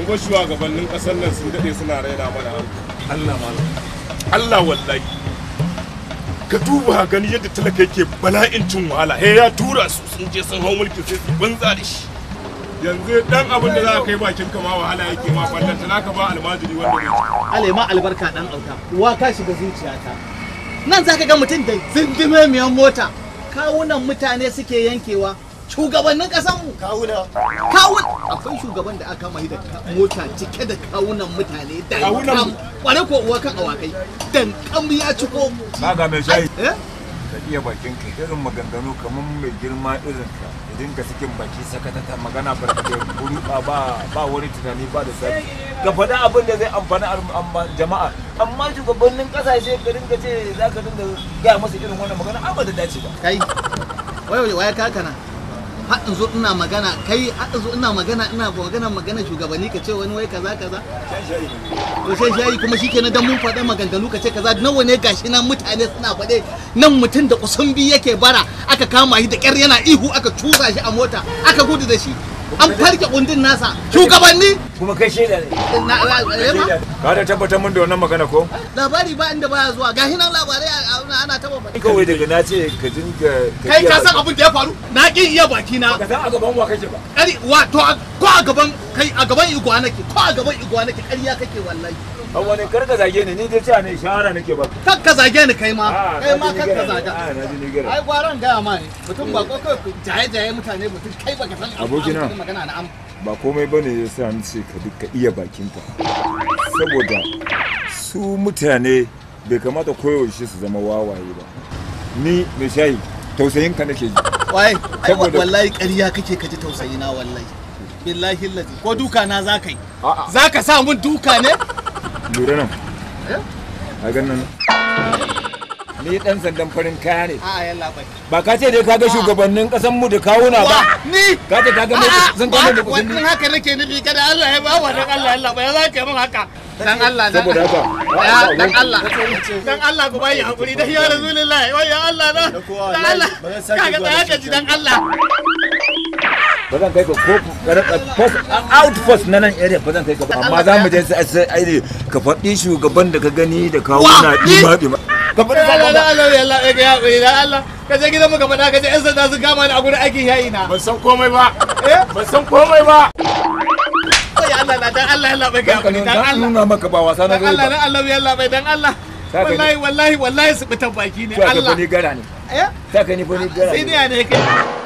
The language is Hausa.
Kuma shugabannin kasar nan sun dade suna raina mana Allah malam. Allah wallahi. Ka duba gani yadda talaka yake bala'in cin wahala. Ya tura su sun je sun hau mulki sai su banza da shi. Yanzu dan abin da za ka kai bakin ka ma wahala yake ma ballanta naka ba almajiri wanda ne. Ale ma albarka dan auta. Uwa ka shiga zuciyata. Nan zaka ga mutum da zindime miyan mota. Kawunan mutane suke yankewa. Shugabannin kasanmu kawun akwai shugaban da aka mai da mota cike da kawunan mutane da kawunan kware ko uwa kan awakai dan kam ya ciko kaga mai shayi ka iya bakin ka irin maganganu kaman mai girma irin ka idan ka cikin baki sakata ta magana barkate guri ba wani tunani ba da sai ka faɗa abin da zai amfani jama'a amma shugabannin kasashe ka dinga ce zaka dinga ga masa irin wannan magana ba da dace ba kai wai kakana haɗin zo ina magana kai haɗin zo ina magana shugabanni ka ce wani wai kaza to sai shayi kuma shikenan dan mun faɗa maganganu ka ce kaza nawa ne gashi nan mutane suna faɗe nan mutum da kusan bi yake bara aka kama shi da ƙyar yana ihu aka cusa shi a mota aka gudu da shi an farke kundin nasa shugabanni kuma kai shaida ne ka da tabbatar mun da wannan magana ko labari ba inda baya zuwa gashi nan labarai ana taba faɗi kawai daga na ce ka dinga kai ka san abin da ya faru na kin iya baki na ka san a gaban wa kake ba kari wato ko a gaban kai a gaban igwa nake ƙarya kake wallahi an wani karka zage ni dai cewa ne shahara nake ba kakka zage ni kai ma kakka zaga ai gwaran gaya ma ne mutum ba ko kai jaye mutane mutum kai baka san abokina magana na am ba komai bane yasa ni ce ka duka iya bakinka saboda su mutane bai kamata koyaushe su zama wawaye ba ni mai shayi tausayin ka nake ji wai wallahi ƙarya kake kaji tausayi na wallahi billahi lazi ko duka na zakai zaka sa mun duka ne lura nan a ganin ni dan sandan farin kaya ne yalla bai ba ka ce dai kaga shugabannin kasan mu da kawuna ba ni ka ce kaga mai sun gane da kudin wannan haka nake nufi kada Allah ya ba wa dan Allah yalla bai za ka min haka dan Allah saboda haka dan Allah ku bai hakuri da ya rasulullahi wai ya Allah dan Allah kaga tsaya ka ji dan Allah ba zan kai ka ko outpost na nan area ba zan kai ka ba amma za mu je sai ai ne ka faɗi shugaban da ka gani da kawuna dima ka faɗi Allah ya Allah ka je gidan mu ka faɗa ka je yan sanda su kama ni a gurin aikin yayi na ban san komai ba ya Allah dan Allah ya labai ka dan Allah nuna maka ba wasa na Allah dan Allah ya labai dan Allah wallahi su bitan baki ne Allah sai ka ni gara ne sai ka ni gara sai ne kai